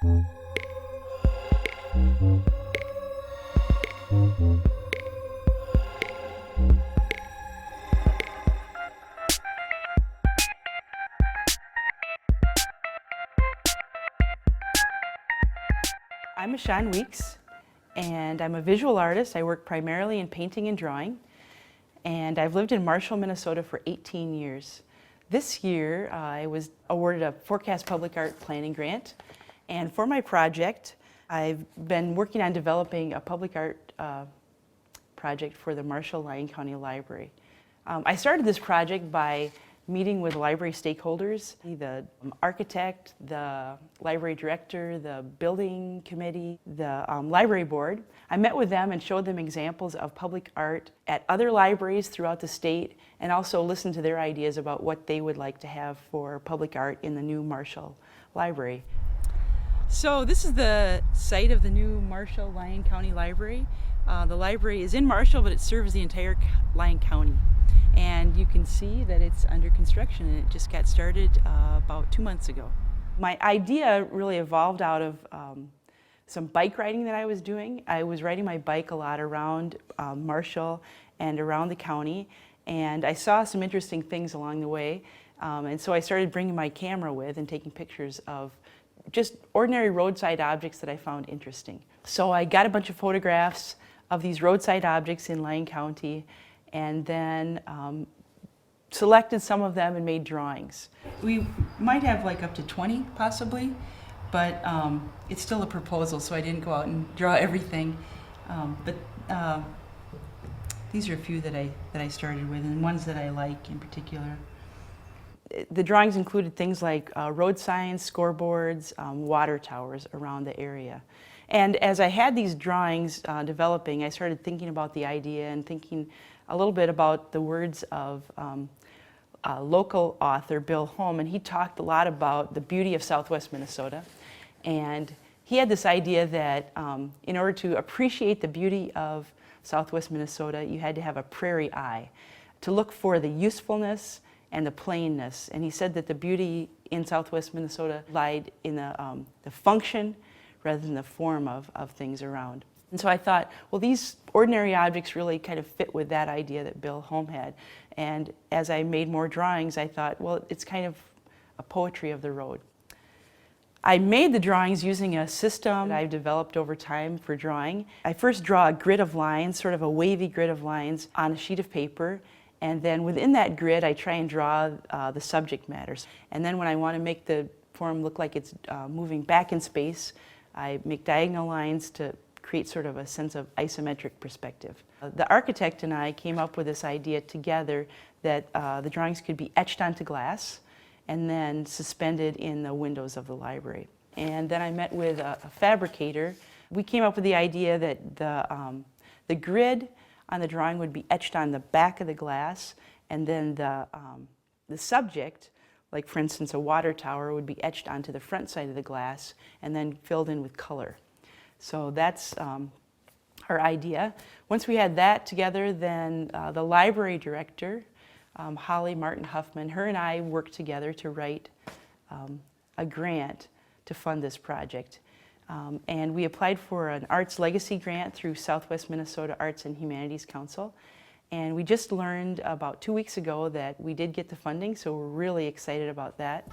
I'm Michon Weeks, and I'm a visual artist. I work primarily in painting and drawing, and I've lived in Marshall, Minnesota for 18 years. This year, I was awarded a Forecast Public Art Planning Grant, and for my project, I've been working on developing a public art project for the Marshall-Lyon County Library. I started this project by meeting with library stakeholders, the architect, the library director, the building committee, the library board. I met with them and showed them examples of public art at other libraries throughout the state, and also listened to their ideas about what they would like to have for public art in the new Marshall Library. So this is the site of the new Marshall-Lyon County Library. The library is in Marshall, but it serves the entire Lyon County. And you can see that it's under construction, and it just got started about 2 months ago. My idea really evolved out of some bike riding that I was doing. I was riding my bike a lot around Marshall and around the county, and I saw some interesting things along the way. And so I started bringing my camera with and taking pictures of just ordinary roadside objects that I found interesting. So I got a bunch of photographs of these roadside objects in Lyon County, and then selected some of them and made drawings. We might have like up to 20 possibly, but it's still a proposal, so I didn't go out and draw everything. But these are a few that I started with, and ones that I like in particular. The drawings included things like road signs, scoreboards, water towers around the area. And as I had these drawings developing, I started thinking about the idea and thinking a little bit about the words of a local author, Bill Holm, and he talked a lot about the beauty of Southwest Minnesota. And he had this idea that in order to appreciate the beauty of Southwest Minnesota, you had to have a prairie eye, to look for the usefulness and the plainness. And he said that the beauty in Southwest Minnesota lied in the function rather than the form of things around. And so I thought, well, these ordinary objects really kind of fit with that idea that Bill Holm had. And as I made more drawings, I thought, well, it's kind of a poetry of the road. I made the drawings using a system that I've developed over time for drawing. I first draw a grid of lines, sort of a wavy grid of lines on a sheet of paper. And then within that grid, I try and draw the subject matters. And then when I want to make the form look like it's moving back in space, I make diagonal lines to create sort of a sense of isometric perspective. The architect and I came up with this idea together that the drawings could be etched onto glass and then suspended in the windows of the library. And then I met with a fabricator. We came up with the idea that the grid on the drawing would be etched on the back of the glass, and then the subject, like for instance a water tower, would be etched onto the front side of the glass and then filled in with color. So that's our idea. Once we had that together, then the library director, Holly Martin Huffman, her and I worked together to write a grant to fund this project. And we applied for an Arts Legacy Grant through Southwest Minnesota Arts and Humanities Council. And we just learned about 2 weeks ago that we did get the funding, so we're really excited about that.